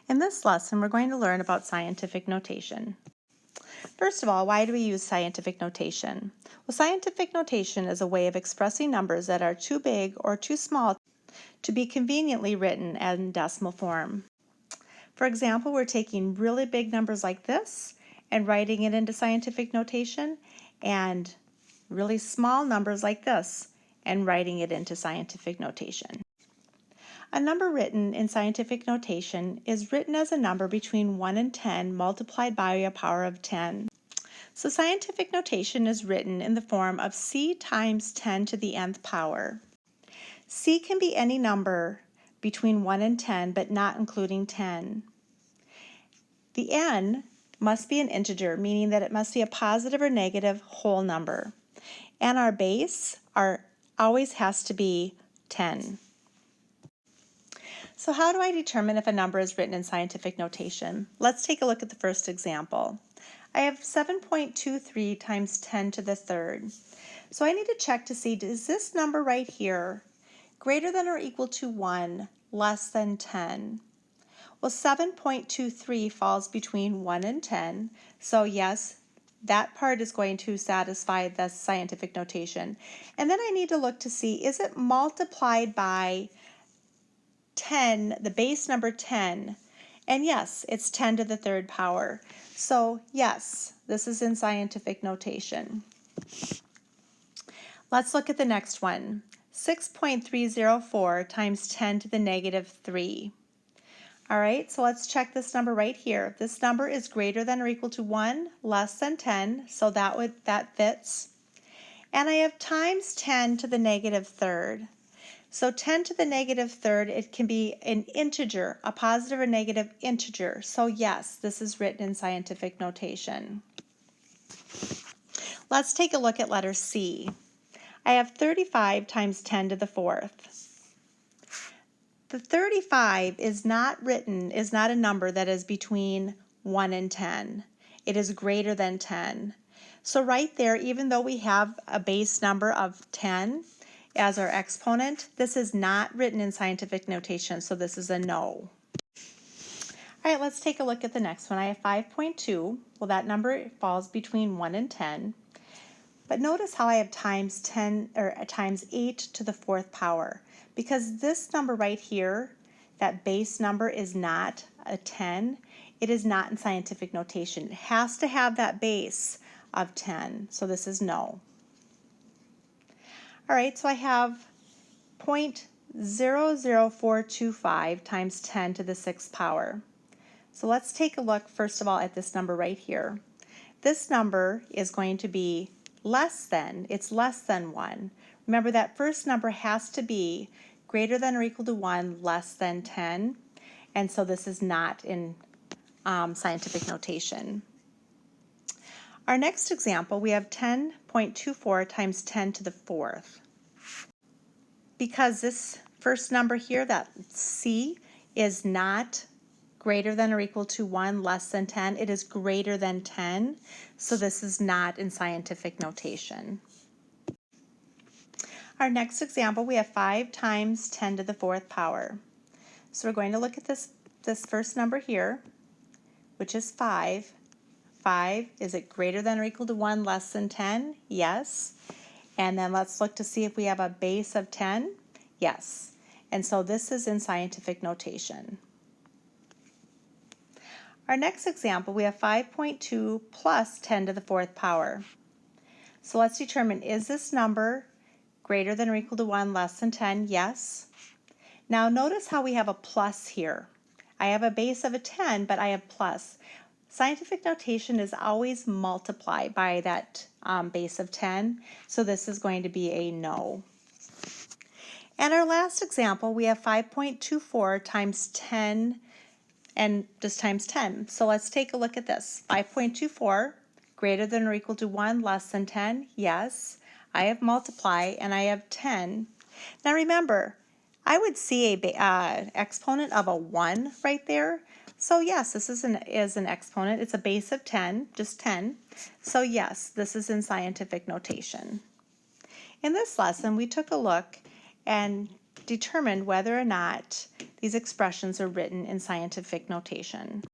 In this lesson, we're going to learn about scientific notation. First of all, why do we use scientific notation? Well, scientific notation is a way of expressing numbers that are too big or too small to be conveniently written in decimal form. For example, we're taking really big numbers like this and writing it into scientific notation, and really small numbers like this and writing it into scientific notation. A number written in scientific notation is written as a number between 1 and 10 multiplied by a power of 10. So scientific notation is written in the form of c times 10 to the nth power. C can be any number between 1 and 10, but not including 10. The n must be an integer, meaning that it must be a positive or negative whole number. And our base always has to be 10. So how do I determine if a number is written in scientific notation? Let's take a look at the first example. I have 7.23 times 10 to the third. So I need to check to see, is this number right here greater than or equal to 1, less than 10? Well, 7.23 falls between 1 and 10, so yes, that part is going to satisfy the scientific notation. And then I need to look to see, is it multiplied by 10, the base number 10, and yes, it's 10 to the third power. So yes, this is in scientific notation. Let's look at the next one. 6.304 times 10 to the negative 3. All right, so let's check this number right here. This number is greater than or equal to 1, less than 10, so that fits. And I have times 10 to the negative third. So 10 to the negative third, it can be an integer, a positive or negative integer. So yes, this is written in scientific notation. Let's take a look at letter C. I have 35 times 10 to the fourth. The 35 is not a number that is between 1 and 10. It is greater than 10. So right there, even though we have a base number of 10, as our exponent, this is not written in scientific notation, so this is a no. All right, let's take a look at the next one. I have 5.2. Well, that number falls between 1 and 10. But notice how I have times 10 or times 8 to the fourth power, because this number right here, that base number, is not a 10. It is not in scientific notation. It has to have that base of 10, so this is no. All right, so I have 0.00425 times 10 to the sixth power. So let's take a look first of all at this number right here. This number is going to be less than 1. Remember, that first number has to be greater than or equal to 1, less than 10, and so this is not in scientific notation. Our next example, we have 10.24 times 10 to the fourth. Because this first number here, that C, is not greater than or equal to 1, less than 10, it is greater than 10, so this is not in scientific notation. Our next example, we have 5 times 10 to the fourth power. So we're going to look at this first number here, which is 5. 5, is it greater than or equal to 1, less than 10? Yes. And then let's look to see if we have a base of 10. Yes. And so this is in scientific notation. Our next example, we have 5.2 plus 10 to the fourth power. So let's determine, is this number greater than or equal to 1, less than 10? Yes. Now notice how we have a plus here. I have a base of a 10, but I have plus. Scientific notation is always multiply by that base of 10, so this is going to be a no. And our last example, we have 5.24 times 10 and just times 10. So let's take a look at this. 5.24, greater than or equal to 1, less than 10? Yes. I have multiply and I have 10. Now remember, I would see a exponent of a 1 right there. So yes, this is an exponent. It's a base of 10, just 10. So yes, this is in scientific notation. In this lesson, we took a look and determined whether or not these expressions are written in scientific notation.